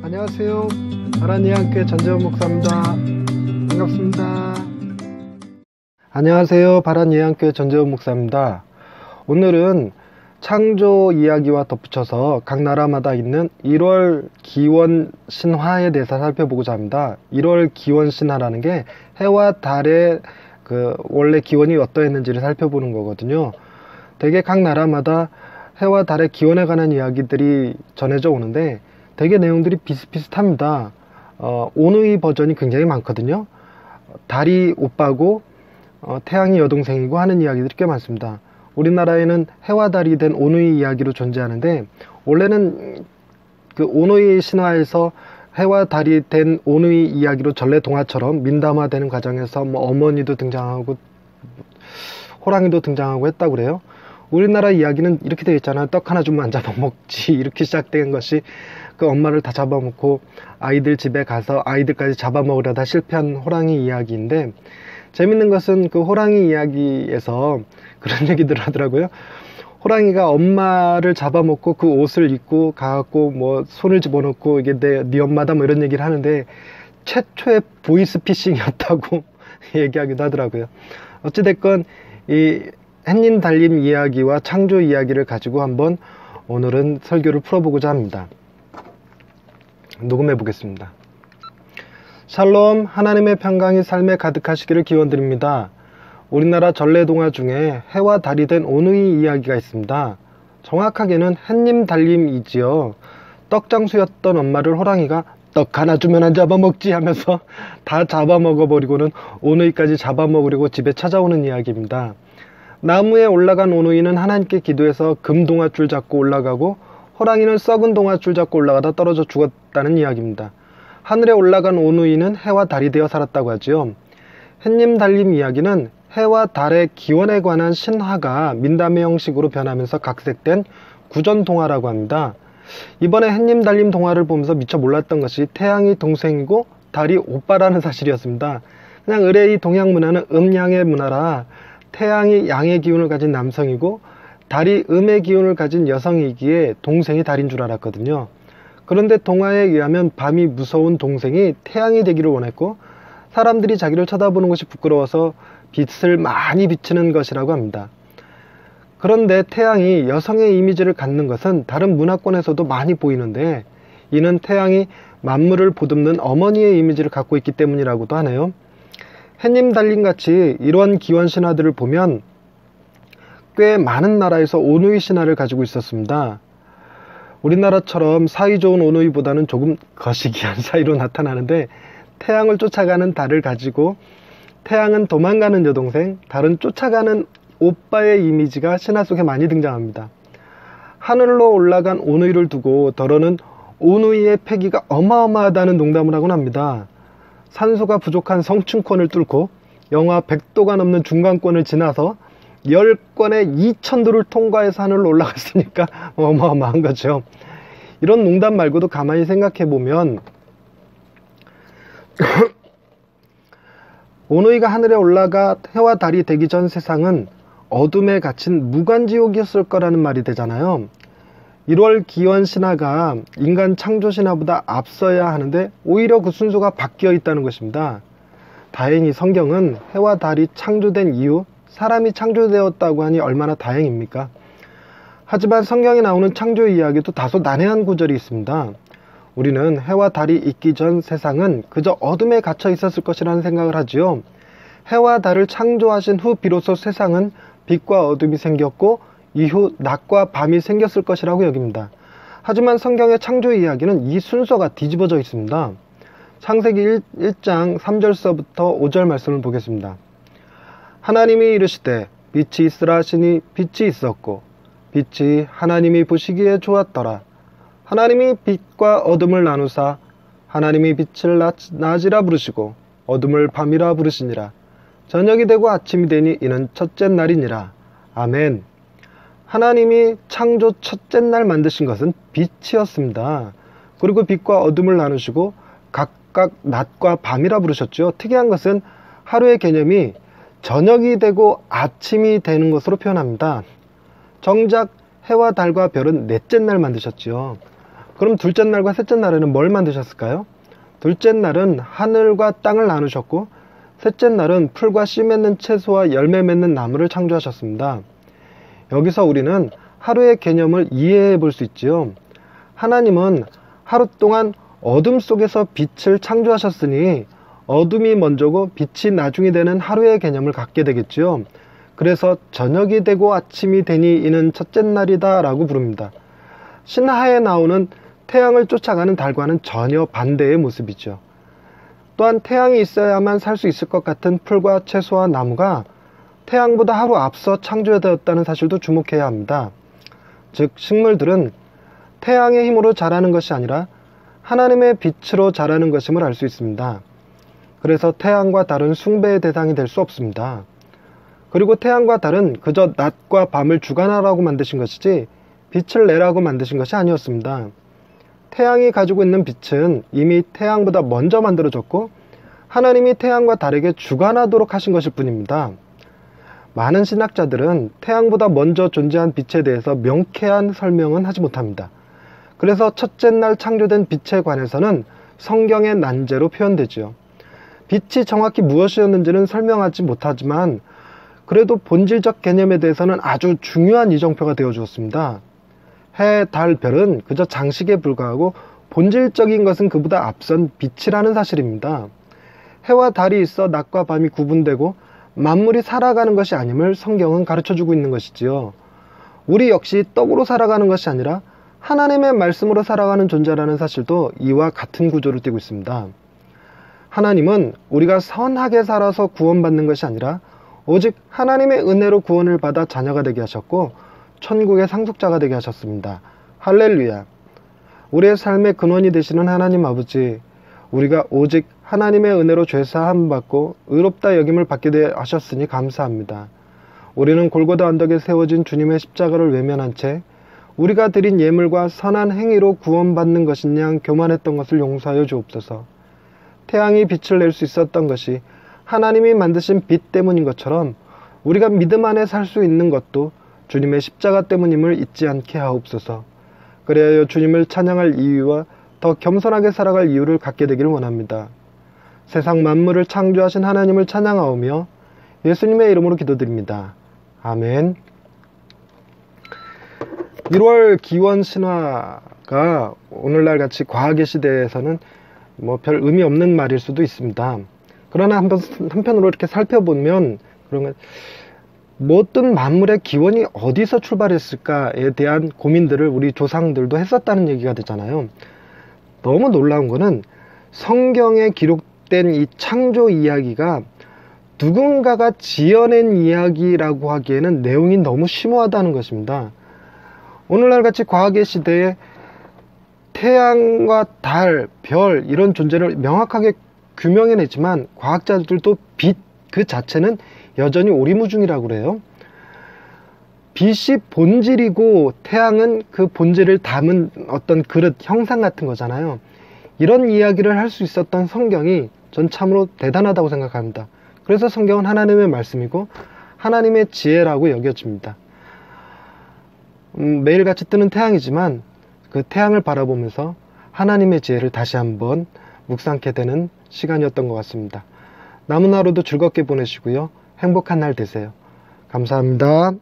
안녕하세요. 바란이한교회 전재원 목사입니다. 반갑습니다. 안녕하세요. 바란이한교회 전재원 목사입니다. 오늘은 창조 이야기와 덧붙여서 각 나라마다 있는 1월 기원 신화에 대해서 살펴보고자 합니다. 1월 기원 신화라는 게 해와 달의 원래 기원이 어떠했는지를 살펴보는 거거든요. 대개 각 나라마다 해와 달의 기원에 관한 이야기들이 전해져 오는데 되게 내용들이 비슷비슷합니다. 오누이 버전이 굉장히 많거든요. 달이 오빠고 태양이 여동생이고 하는 이야기들이 꽤 많습니다. 우리나라에는 해와 달이 된 오누이 이야기로 존재하는데, 원래는 그 오누이 신화에서 해와 달이 된 오누이 이야기로 전래 동화처럼 민담화되는 과정에서 어머니도 등장하고 호랑이도 등장하고 했다고 그래요. 우리나라 이야기는 이렇게 되어 있잖아요. 떡 하나 주면 안 잡아먹지. 이렇게 시작된 것이 그 엄마를 다 잡아먹고 아이들 집에 가서 아이들까지 잡아먹으려다 실패한 호랑이 이야기인데, 재밌는 것은 그 호랑이 이야기에서 그런 얘기들 하더라고요. 호랑이가 엄마를 잡아먹고 그 옷을 입고 가갖고 손을 집어넣고 이게 네 엄마다 이런 얘기를 하는데, 최초의 보이스피싱이었다고 얘기하기도 하더라고요. 어찌됐건 이 햇님 달님 이야기와 창조 이야기를 가지고 한번 오늘은 설교를 풀어보고자 합니다. 녹음해 보겠습니다. 샬롬, 하나님의 평강이 삶에 가득하시기를 기원드립니다. 우리나라 전래동화 중에 해와 달이 된 오누이 이야기가 있습니다. 정확하게는 햇님 달님이지요. 떡장수였던 엄마를 호랑이가 떡 하나 주면 안 잡아먹지 하면서 다 잡아먹어버리고는 오누이까지 잡아먹으려고 집에 찾아오는 이야기입니다. 나무에 올라간 오누이는 하나님께 기도해서 금 동아줄 잡고 올라가고, 호랑이는 썩은 동아줄 잡고 올라가다 떨어져 죽었다는 이야기입니다. 하늘에 올라간 오누이는 해와 달이 되어 살았다고 하지요. 햇님 달님 이야기는 해와 달의 기원에 관한 신화가 민담의 형식으로 변하면서 각색된 구전 동화라고 합니다. 이번에 햇님 달님 동화를 보면서 미처 몰랐던 것이 태양이 동생이고 달이 오빠라는 사실이었습니다. 그냥 의뢰의 동양 문화는 음양의 문화라 태양이 양의 기운을 가진 남성이고 달이 음의 기운을 가진 여성이기에 동생이 달인 줄 알았거든요. 그런데 동화에 의하면 밤이 무서운 동생이 태양이 되기를 원했고, 사람들이 자기를 쳐다보는 것이 부끄러워서 빛을 많이 비치는 것이라고 합니다. 그런데 태양이 여성의 이미지를 갖는 것은 다른 문화권에서도 많이 보이는데, 이는 태양이 만물을 보듬는 어머니의 이미지를 갖고 있기 때문이라고도 하네요. 햇님 달님같이 이런 기원 신화들을 보면 꽤 많은 나라에서 오누이 신화를 가지고 있었습니다. 우리나라처럼 사이 좋은 오누이보다는 조금 거시기한 사이로 나타나는데, 태양을 쫓아가는 달을 가지고 태양은 도망가는 여동생, 달은 쫓아가는 오빠의 이미지가 신화 속에 많이 등장합니다. 하늘로 올라간 오누이를 두고 더러는 오누이의 패기가 어마어마하다는 농담을 하곤 합니다. 산소가 부족한 성층권을 뚫고 영하 100도가 넘는 중간권을 지나서 10권의 2000도를 통과해서 하늘로 올라갔으니까 어마어마한 거죠. 이런 농담 말고도 가만히 생각해보면 오누이가 하늘에 올라가 해와 달이 되기 전 세상은 어둠에 갇힌 무간지옥이었을 거라는 말이 되잖아요. 1월 기원 신화가 인간 창조 신화보다 앞서야 하는데 오히려 그 순서가 바뀌어 있다는 것입니다. 다행히 성경은 해와 달이 창조된 이후 사람이 창조되었다고 하니 얼마나 다행입니까? 하지만 성경에 나오는 창조 이야기도 다소 난해한 구절이 있습니다. 우리는 해와 달이 있기 전 세상은 그저 어둠에 갇혀 있었을 것이라는 생각을 하지요. 해와 달을 창조하신 후 비로소 세상은 빛과 어둠이 생겼고 이후 낮과 밤이 생겼을 것이라고 여깁니다. 하지만 성경의 창조 이야기는 이 순서가 뒤집어져 있습니다. 창세기 1장 3절서부터 5절 말씀을 보겠습니다. 하나님이 이르시되 빛이 있으라 하시니 빛이 있었고 빛이 하나님이 보시기에 좋았더라. 하나님이 빛과 어둠을 나누사 하나님이 빛을 낮이라 부르시고 어둠을 밤이라 부르시니라. 저녁이 되고 아침이 되니 이는 첫째 날이니라. 아멘. 하나님이 창조 첫째 날 만드신 것은 빛이었습니다. 그리고 빛과 어둠을 나누시고 각각 낮과 밤이라 부르셨죠. 특이한 것은 하루의 개념이 저녁이 되고 아침이 되는 것으로 표현합니다. 정작 해와 달과 별은 넷째 날 만드셨죠. 그럼 둘째 날과 셋째 날에는 뭘 만드셨을까요? 둘째 날은 하늘과 땅을 나누셨고, 셋째 날은 풀과 씨 맺는 채소와 열매 맺는 나무를 창조하셨습니다. 여기서 우리는 하루의 개념을 이해해 볼 수 있지요. 하나님은 하루 동안 어둠 속에서 빛을 창조하셨으니 어둠이 먼저고 빛이 나중이 되는 하루의 개념을 갖게 되겠지요. 그래서 저녁이 되고 아침이 되니 이는 첫째 날이다 라고 부릅니다. 신하에 나오는 태양을 쫓아가는 달과는 전혀 반대의 모습이죠. 또한 태양이 있어야만 살 수 있을 것 같은 풀과 채소와 나무가 태양보다 하루 앞서 창조되었다는 사실도 주목해야 합니다. 즉 식물들은 태양의 힘으로 자라는 것이 아니라 하나님의 빛으로 자라는 것임을 알 수 있습니다. 그래서 태양과 달은 숭배의 대상이 될 수 없습니다. 그리고 태양과 달은 그저 낮과 밤을 주관하라고 만드신 것이지 빛을 내라고 만드신 것이 아니었습니다. 태양이 가지고 있는 빛은 이미 태양보다 먼저 만들어졌고 하나님이 태양과 달에게 주관하도록 하신 것일 뿐입니다. 많은 신학자들은 태양보다 먼저 존재한 빛에 대해서 명쾌한 설명은 하지 못합니다. 그래서 첫째 날 창조된 빛에 관해서는 성경의 난제로 표현되지요. 빛이 정확히 무엇이었는지는 설명하지 못하지만 그래도 본질적 개념에 대해서는 아주 중요한 이정표가 되어 주었습니다. 해, 달, 별은 그저 장식에 불과하고 본질적인 것은 그보다 앞선 빛이라는 사실입니다. 해와 달이 있어 낮과 밤이 구분되고 만물이 살아가는 것이 아님을 성경은 가르쳐주고 있는 것이지요. 우리 역시 떡으로 살아가는 것이 아니라 하나님의 말씀으로 살아가는 존재라는 사실도 이와 같은 구조를 띠고 있습니다. 하나님은 우리가 선하게 살아서 구원받는 것이 아니라 오직 하나님의 은혜로 구원을 받아 자녀가 되게 하셨고 천국의 상속자가 되게 하셨습니다. 할렐루야. 우리의 삶의 근원이 되시는 하나님 아버지, 우리가 오직 하나님의 은혜로 죄사함 받고 의롭다 여김을 받게 하셨으니 감사합니다. 우리는 골고다 언덕에 세워진 주님의 십자가를 외면한 채 우리가 드린 예물과 선한 행위로 구원받는 것인 양 교만했던 것을 용서하여 주옵소서. 태양이 빛을 낼 수 있었던 것이 하나님이 만드신 빛 때문인 것처럼 우리가 믿음 안에 살 수 있는 것도 주님의 십자가 때문임을 잊지 않게 하옵소서. 그래야 주님을 찬양할 이유와 더 겸손하게 살아갈 이유를 갖게 되기를 원합니다. 세상 만물을 창조하신 하나님을 찬양하오며 예수님의 이름으로 기도드립니다. 아멘. 1월 기원 신화가 오늘날 같이 과학의 시대에서는 별 의미 없는 말일 수도 있습니다. 그러나 한편으로 이렇게 살펴보면 그런 모든 만물의 기원이 어디서 출발했을까에 대한 고민들을 우리 조상들도 했었다는 얘기가 되잖아요. 너무 놀라운 거는 성경에 기록된 이 창조 이야기가 누군가가 지어낸 이야기라고 하기에는 내용이 너무 심오하다는 것입니다. 오늘날 같이 과학의 시대에 태양과 달, 별 이런 존재를 명확하게 규명해내지만 과학자들도 빛 그 자체는 여전히 오리무중이라고 그래요. 빛이 본질이고 태양은 그 본질을 담은 어떤 그릇, 형상 같은 거잖아요. 이런 이야기를 할 수 있었던 성경이 전 참으로 대단하다고 생각합니다. 그래서 성경은 하나님의 말씀이고 하나님의 지혜라고 여겨집니다. 매일같이 뜨는 태양이지만 그 태양을 바라보면서 하나님의 지혜를 다시 한번 묵상케 되는 시간이었던 것 같습니다. 남은 하루도 즐겁게 보내시고요. 행복한 날 되세요. 감사합니다.